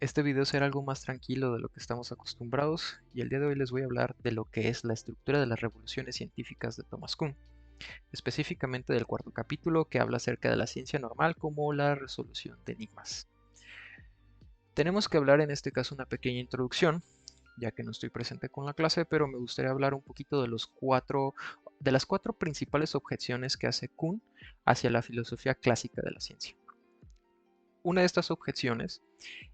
Este video será algo más tranquilo de lo que estamos acostumbrados y el día de hoy les voy a hablar de lo que es la estructura de las revoluciones científicas de Thomas Kuhn, específicamente del cuarto capítulo que habla acerca de la ciencia normal como la resolución de enigmas. Tenemos que hablar en este caso una pequeña introducción, ya que no estoy presente con la clase, pero me gustaría hablar un poquito de las cuatro principales objeciones que hace Kuhn hacia la filosofía clásica de la ciencia. Una de estas objeciones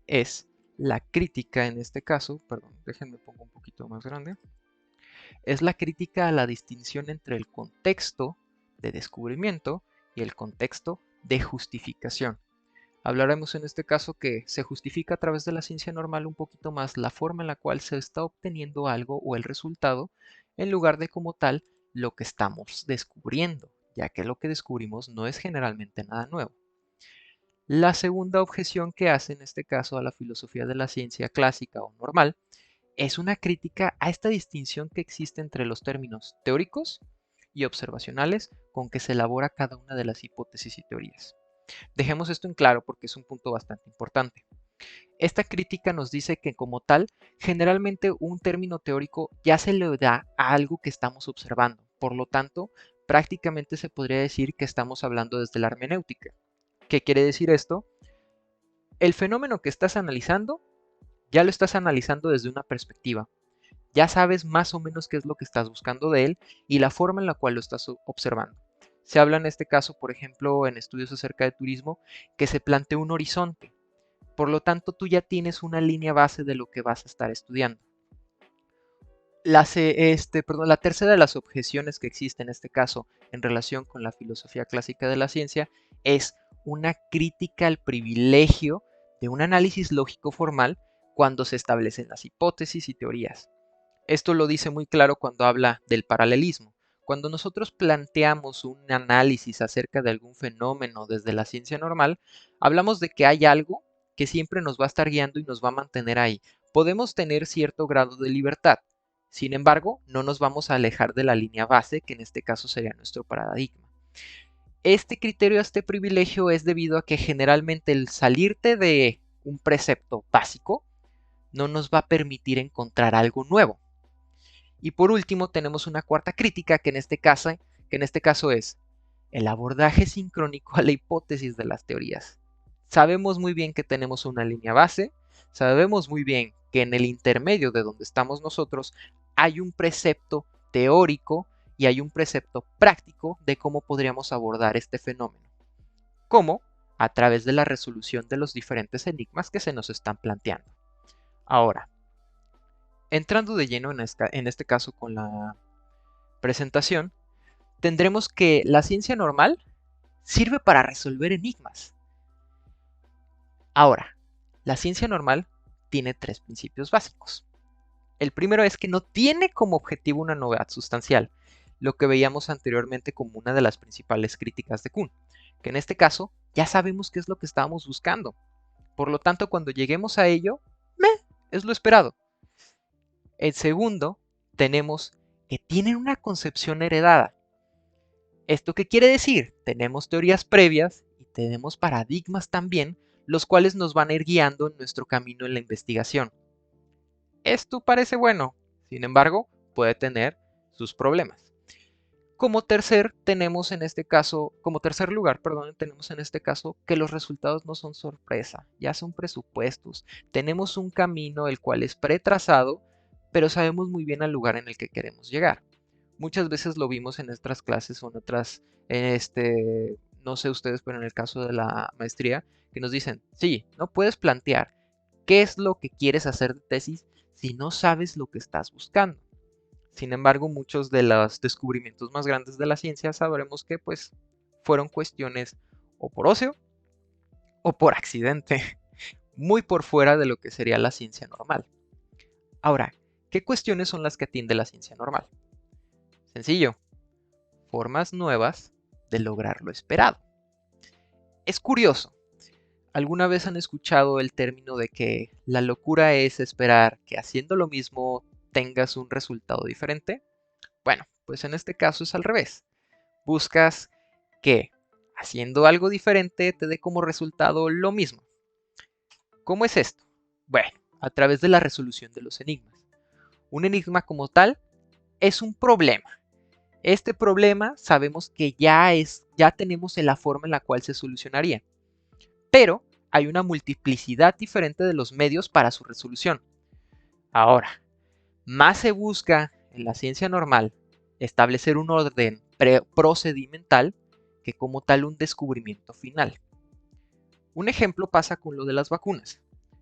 es la crítica en este caso, perdón, déjenme pongo un poquito más grande, es la crítica a la distinción entre el contexto de descubrimiento y el contexto de justificación. Hablaremos en este caso que se justifica a través de la ciencia normal un poquito más la forma en la cual se está obteniendo algo o el resultado, en lugar de como tal lo que estamos descubriendo, ya que lo que descubrimos no es generalmente nada nuevo. La segunda objeción que hace en este caso a la filosofía de la ciencia clásica o normal es una crítica a esta distinción que existe entre los términos teóricos y observacionales con que se elabora cada una de las hipótesis y teorías. Dejemos esto en claro porque es un punto bastante importante. Esta crítica nos dice que como tal, generalmente un término teórico ya se le da a algo que estamos observando. Por lo tanto, prácticamente se podría decir que estamos hablando desde la hermenéutica. ¿Qué quiere decir esto? El fenómeno que estás analizando ya lo estás analizando desde una perspectiva. Ya sabes más o menos qué es lo que estás buscando de él y la forma en la cual lo estás observando. Se habla en este caso, por ejemplo, en estudios acerca de turismo, que se plantea un horizonte. Por lo tanto, tú ya tienes una línea base de lo que vas a estar estudiando. La tercera de las objeciones que existe en este caso en relación con la filosofía clásica de la ciencia es una crítica al privilegio de un análisis lógico formal cuando se establecen las hipótesis y teorías. Esto lo dice muy claro cuando habla del paralelismo. Cuando nosotros planteamos un análisis acerca de algún fenómeno desde la ciencia normal, hablamos de que hay algo que siempre nos va a estar guiando y nos va a mantener ahí. Podemos tener cierto grado de libertad. Sin embargo, no nos vamos a alejar de la línea base, que en este caso sería nuestro paradigma. Este criterio, este privilegio es debido a que generalmente el salirte de un precepto básico no nos va a permitir encontrar algo nuevo. Y por último tenemos una cuarta crítica que en este caso es el abordaje sincrónico a la hipótesis de las teorías. Sabemos muy bien que tenemos una línea base, sabemos muy bien que en el intermedio de donde estamos nosotros hay un precepto teórico y hay un precepto práctico de cómo podríamos abordar este fenómeno. ¿Cómo? A través de la resolución de los diferentes enigmas que se nos están planteando. Ahora, entrando de lleno en este caso con la presentación, tendremos que la ciencia normal sirve para resolver enigmas. Ahora, la ciencia normal tiene tres principios básicos. El primero es que no tiene como objetivo una novedad sustancial, lo que veíamos anteriormente como una de las principales críticas de Kuhn, que en este caso ya sabemos qué es lo que estábamos buscando. Por lo tanto, cuando lleguemos a ello, es lo esperado. El segundo, tenemos que tienen una concepción heredada. ¿Esto qué quiere decir? Tenemos teorías previas y tenemos paradigmas también, los cuales nos van a ir guiando en nuestro camino en la investigación. Esto parece bueno, sin embargo, puede tener sus problemas. Como tercer lugar, perdón, tenemos en este caso que los resultados no son sorpresa, ya son presupuestos. Tenemos un camino el cual es pretrazado, pero sabemos muy bien al lugar en el que queremos llegar. Muchas veces lo vimos en nuestras clases o no sé ustedes, pero en el caso de la maestría, que nos dicen, sí, no puedes plantear qué es lo que quieres hacer de tesis si no sabes lo que estás buscando. Sin embargo, muchos de los descubrimientos más grandes de la ciencia sabremos que pues fueron cuestiones o por ocio o por accidente, muy por fuera de lo que sería la ciencia normal. Ahora, ¿qué cuestiones son las que atiende la ciencia normal? Sencillo, formas nuevas de lograr lo esperado. Es curioso, ¿alguna vez han escuchado el término de que la locura es esperar que haciendo lo mismo tengas un resultado diferente? Bueno, pues en este caso es al revés. Buscas que haciendo algo diferente te dé como resultado lo mismo. ¿Cómo es esto? Bueno, a través de la resolución de los enigmas. Un enigma como tal es un problema. Este problema sabemos que ya tenemos la forma en la cual se solucionaría, pero hay una multiplicidad diferente de los medios para su resolución. Ahora, más se busca en la ciencia normal establecer un orden procedimental que como tal un descubrimiento final. Un ejemplo pasa con lo de las vacunas.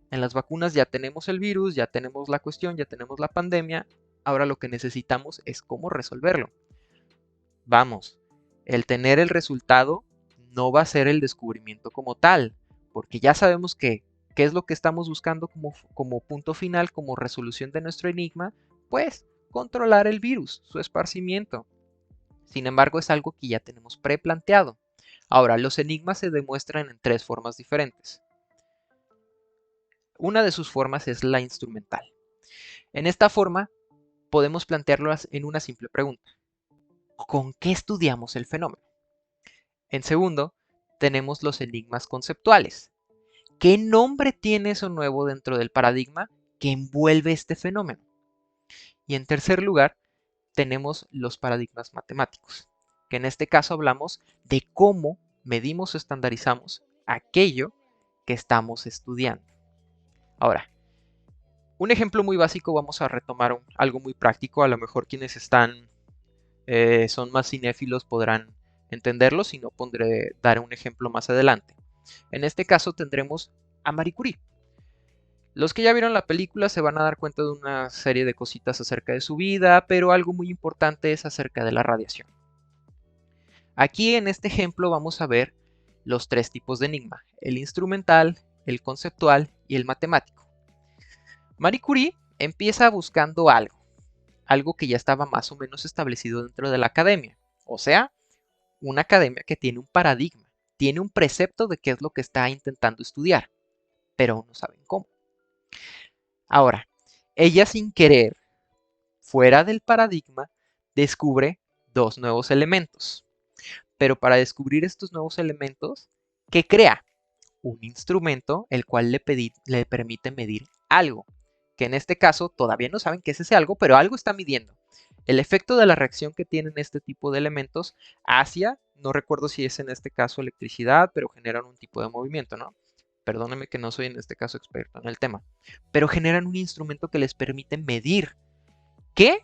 En las vacunas ya tenemos el virus, ya tenemos la cuestión, ya tenemos la pandemia. Ahora lo que necesitamos es cómo resolverlo. Vamos, el tener el resultado no va a ser el descubrimiento como tal, porque ya sabemos qué es lo que estamos buscando como punto final, como resolución de nuestro enigma, pues controlar el virus, su esparcimiento. Sin embargo, es algo que ya tenemos preplanteado. Ahora, los enigmas se demuestran en tres formas diferentes. Una de sus formas es la instrumental. En esta forma, podemos plantearlas en una simple pregunta. ¿Con qué estudiamos el fenómeno? En segundo, tenemos los enigmas conceptuales. ¿Qué nombre tiene eso nuevo dentro del paradigma que envuelve este fenómeno? Y en tercer lugar, tenemos los paradigmas matemáticos, que en este caso hablamos de cómo medimos o estandarizamos aquello que estamos estudiando. Ahora, un ejemplo muy básico, vamos a retomar algo muy práctico, a lo mejor quienes son más cinéfilos podrán entenderlo, si no daré un ejemplo más adelante. En este caso tendremos a Marie Curie. Los que ya vieron la película se van a dar cuenta de una serie de cositas acerca de su vida, pero algo muy importante es acerca de la radiación. Aquí en este ejemplo vamos a ver los tres tipos de enigma, el instrumental, el conceptual y el matemático. Marie Curie empieza buscando algo que ya estaba más o menos establecido dentro de la academia, o sea, una academia que tiene un paradigma, tiene un precepto de qué es lo que está intentando estudiar, pero aún no saben cómo. Ahora, ella sin querer, fuera del paradigma, descubre dos nuevos elementos. Pero para descubrir estos nuevos elementos, ¿qué crea? Un instrumento el cual le permite medir algo, que en este caso todavía no saben qué es ese algo, pero algo está midiendo. El efecto de la reacción que tienen este tipo de elementos hacia, no recuerdo si es en este caso electricidad, pero generan un tipo de movimiento, ¿no? Perdónenme que no soy en este caso experto en el tema, pero generan un instrumento que les permite medir ¿qué?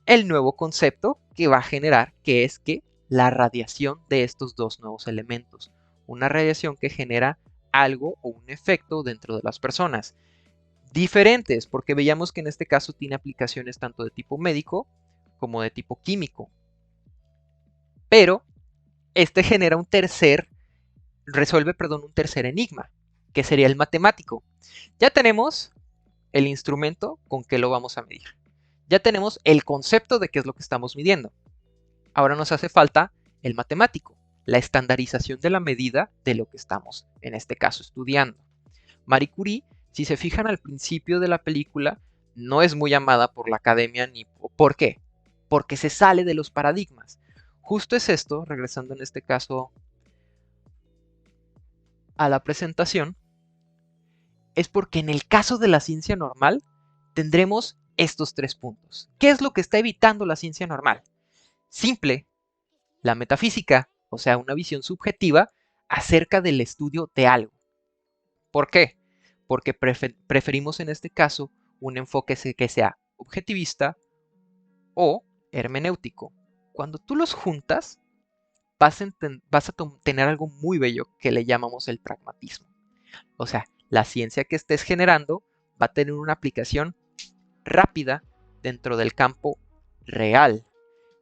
El nuevo concepto que va a generar, que es que la radiación de estos dos nuevos elementos, una radiación que genera algo o un efecto dentro de las personas. Diferentes, porque veíamos que en este caso tiene aplicaciones tanto de tipo médico como de tipo químico. Pero este genera resuelve un tercer enigma, que sería el matemático. Ya tenemos el instrumento con que lo vamos a medir. Ya tenemos el concepto de qué es lo que estamos midiendo. Ahora nos hace falta el matemático, la estandarización de la medida de lo que estamos, en este caso, estudiando. Marie Curie, si se fijan al principio de la película, no es muy amada por la academia ni ¿por qué? Porque se sale de los paradigmas. Justo es esto, regresando en este caso a la presentación, es porque en el caso de la ciencia normal tendremos estos tres puntos. ¿Qué es lo que está evitando la ciencia normal? Simple, la metafísica, o sea, una visión subjetiva acerca del estudio de algo. ¿Por qué? Porque preferimos en este caso un enfoque que sea objetivista o hermenéutico. Cuando tú los juntas, vas a tener algo muy bello que le llamamos el pragmatismo. O sea, la ciencia que estés generando va a tener una aplicación rápida dentro del campo real.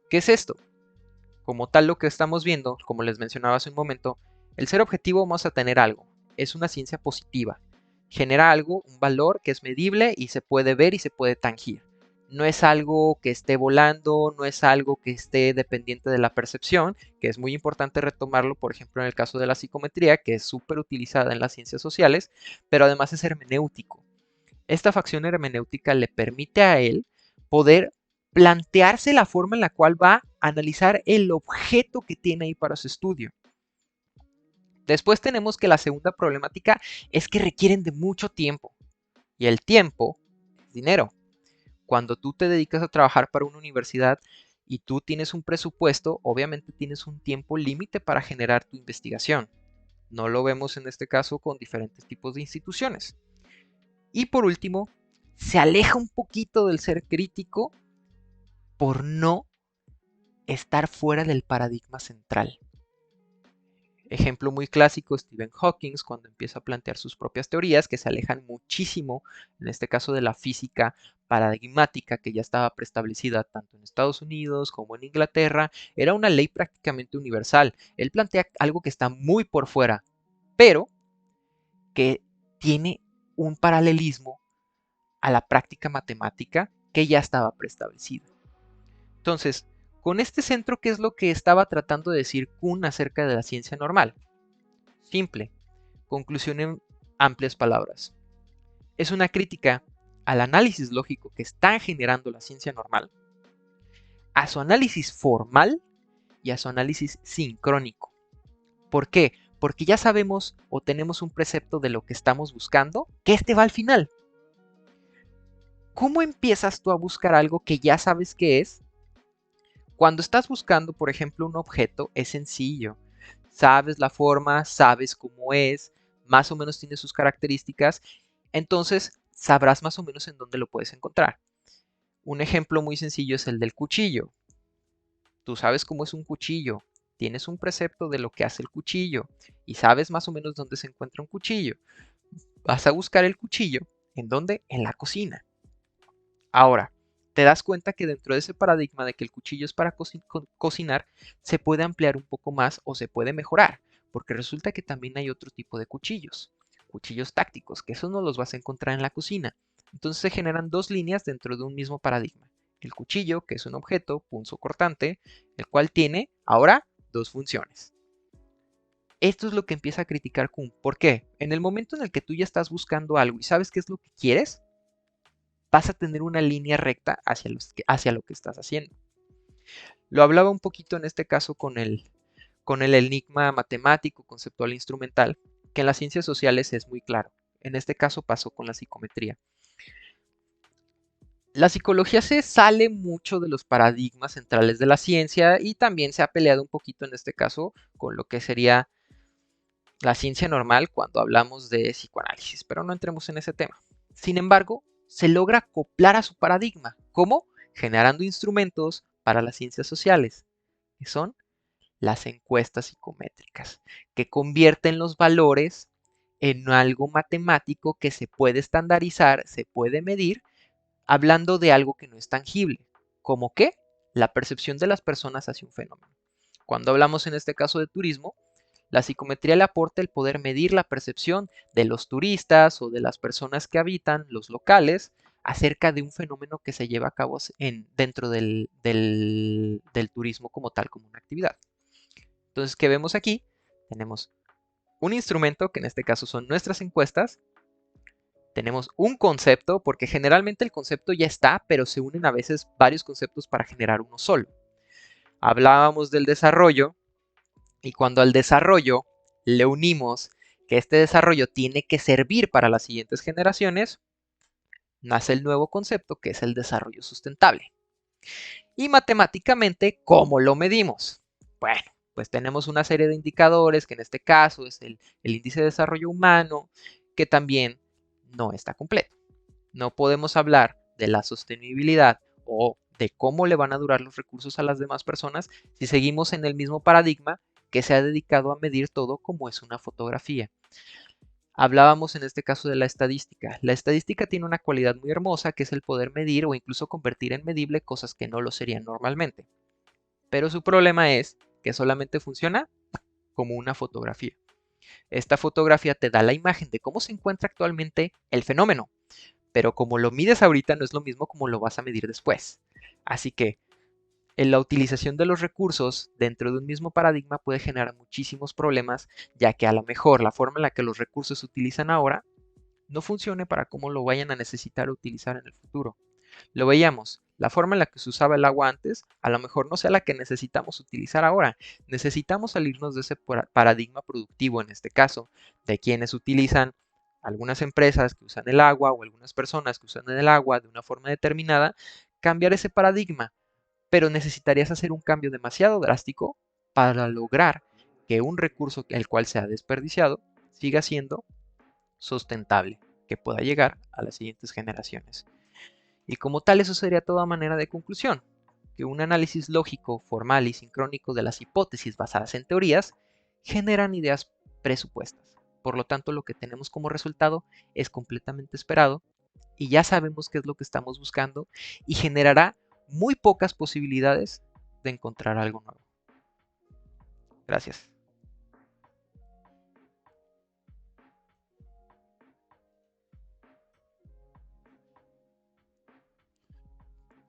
¿Qué es esto? Como tal lo que estamos viendo, como les mencionaba hace un momento, el ser objetivo vamos a tener algo. Es una ciencia positiva. Genera algo, un valor que es medible y se puede ver y se puede tangir. No es algo que esté volando, no es algo que esté dependiente de la percepción, que es muy importante retomarlo, por ejemplo, en el caso de la psicometría, que es súper utilizada en las ciencias sociales, pero además es hermenéutico. Esta facción hermenéutica le permite a él poder plantearse la forma en la cual va a analizar el objeto que tiene ahí para su estudio. Después tenemos que la segunda problemática es que requieren de mucho tiempo. Y el tiempo es dinero. Cuando tú te dedicas a trabajar para una universidad y tú tienes un presupuesto, obviamente tienes un tiempo límite para generar tu investigación. No lo vemos en este caso con diferentes tipos de instituciones. Y por último, se aleja un poquito del ser crítico por no estar fuera del paradigma central. Ejemplo muy clásico, Stephen Hawking, cuando empieza a plantear sus propias teorías, que se alejan muchísimo, en este caso de la física paradigmática, que ya estaba preestablecida tanto en Estados Unidos como en Inglaterra, era una ley prácticamente universal. Él plantea algo que está muy por fuera, pero que tiene un paralelismo a la práctica matemática que ya estaba preestablecida. Entonces, con este centro, ¿qué es lo que estaba tratando de decir Kuhn acerca de la ciencia normal? Simple. Conclusión en amplias palabras. Es una crítica al análisis lógico que está generando la ciencia normal, a su análisis formal y a su análisis sincrónico. ¿Por qué? Porque ya sabemos o tenemos un precepto de lo que estamos buscando, que este va al final. ¿Cómo empiezas tú a buscar algo que ya sabes qué es? Cuando estás buscando, por ejemplo, un objeto, es sencillo. Sabes la forma, sabes cómo es, más o menos tiene sus características, entonces sabrás más o menos en dónde lo puedes encontrar. Un ejemplo muy sencillo es el del cuchillo. Tú sabes cómo es un cuchillo, tienes un precepto de lo que hace el cuchillo y sabes más o menos dónde se encuentra un cuchillo. Vas a buscar el cuchillo, ¿en dónde? En la cocina. Ahora, te das cuenta que dentro de ese paradigma de que el cuchillo es para cocinar, se puede ampliar un poco más o se puede mejorar, porque resulta que también hay otro tipo de cuchillos tácticos, que eso no los vas a encontrar en la cocina. Entonces se generan dos líneas dentro de un mismo paradigma. El cuchillo, que es un objeto punzocortante, el cual tiene ahora dos funciones. Esto es lo que empieza a criticar Kuhn. ¿Por qué? En el momento en el que tú ya estás buscando algo y sabes qué es lo que quieres, vas a tener una línea recta hacia lo que estás haciendo. Lo hablaba un poquito en este caso con el enigma matemático, conceptual e instrumental, que en las ciencias sociales es muy claro. En este caso pasó con la psicometría. La psicología se sale mucho de los paradigmas centrales de la ciencia y también se ha peleado un poquito en este caso con lo que sería la ciencia normal cuando hablamos de psicoanálisis, pero no entremos en ese tema. Sin embargo, se logra acoplar a su paradigma. ¿Cómo? Generando instrumentos para las ciencias sociales, que son las encuestas psicométricas, que convierten los valores en algo matemático que se puede estandarizar, se puede medir, hablando de algo que no es tangible. ¿Cómo qué? La percepción de las personas hacia un fenómeno. Cuando hablamos en este caso de turismo, la psicometría le aporta el poder medir la percepción de los turistas o de las personas que habitan, los locales, acerca de un fenómeno que se lleva a cabo dentro del turismo como tal, como una actividad. Entonces, ¿qué vemos aquí? Tenemos un instrumento, que en este caso son nuestras encuestas. Tenemos un concepto, porque generalmente el concepto ya está, pero se unen a veces varios conceptos para generar uno solo. Hablábamos del desarrollo, y cuando al desarrollo le unimos que este desarrollo tiene que servir para las siguientes generaciones, nace el nuevo concepto que es el desarrollo sustentable. Y matemáticamente, ¿cómo lo medimos? Bueno, pues tenemos una serie de indicadores que en este caso es el índice de desarrollo humano, que también no está completo. No podemos hablar de la sostenibilidad o de cómo le van a durar los recursos a las demás personas si seguimos en el mismo paradigma que se ha dedicado a medir todo como es una fotografía. Hablábamos en este caso de la estadística. La estadística tiene una cualidad muy hermosa que es el poder medir o incluso convertir en medible cosas que no lo serían normalmente. Pero su problema es que solamente funciona como una fotografía. Esta fotografía te da la imagen de cómo se encuentra actualmente el fenómeno, pero como lo mides ahorita no es lo mismo como lo vas a medir después. Así que en la utilización de los recursos dentro de un mismo paradigma puede generar muchísimos problemas, ya que a lo mejor la forma en la que los recursos se utilizan ahora no funcione para cómo lo vayan a necesitar utilizar en el futuro. Lo veíamos, la forma en la que se usaba el agua antes a lo mejor no sea la que necesitamos utilizar ahora. Necesitamos salirnos de ese paradigma productivo en este caso, de quienes utilizan algunas empresas que usan el agua o algunas personas que usan el agua de una forma determinada, cambiar ese paradigma, pero necesitarías hacer un cambio demasiado drástico para lograr que un recurso el cual se ha desperdiciado siga siendo sustentable, que pueda llegar a las siguientes generaciones. Y como tal, eso sería toda manera de conclusión, que un análisis lógico, formal y sincrónico de las hipótesis basadas en teorías generan ideas presupuestas. Por lo tanto, lo que tenemos como resultado es completamente esperado y ya sabemos qué es lo que estamos buscando y generará muy pocas posibilidades de encontrar algo nuevo. Gracias.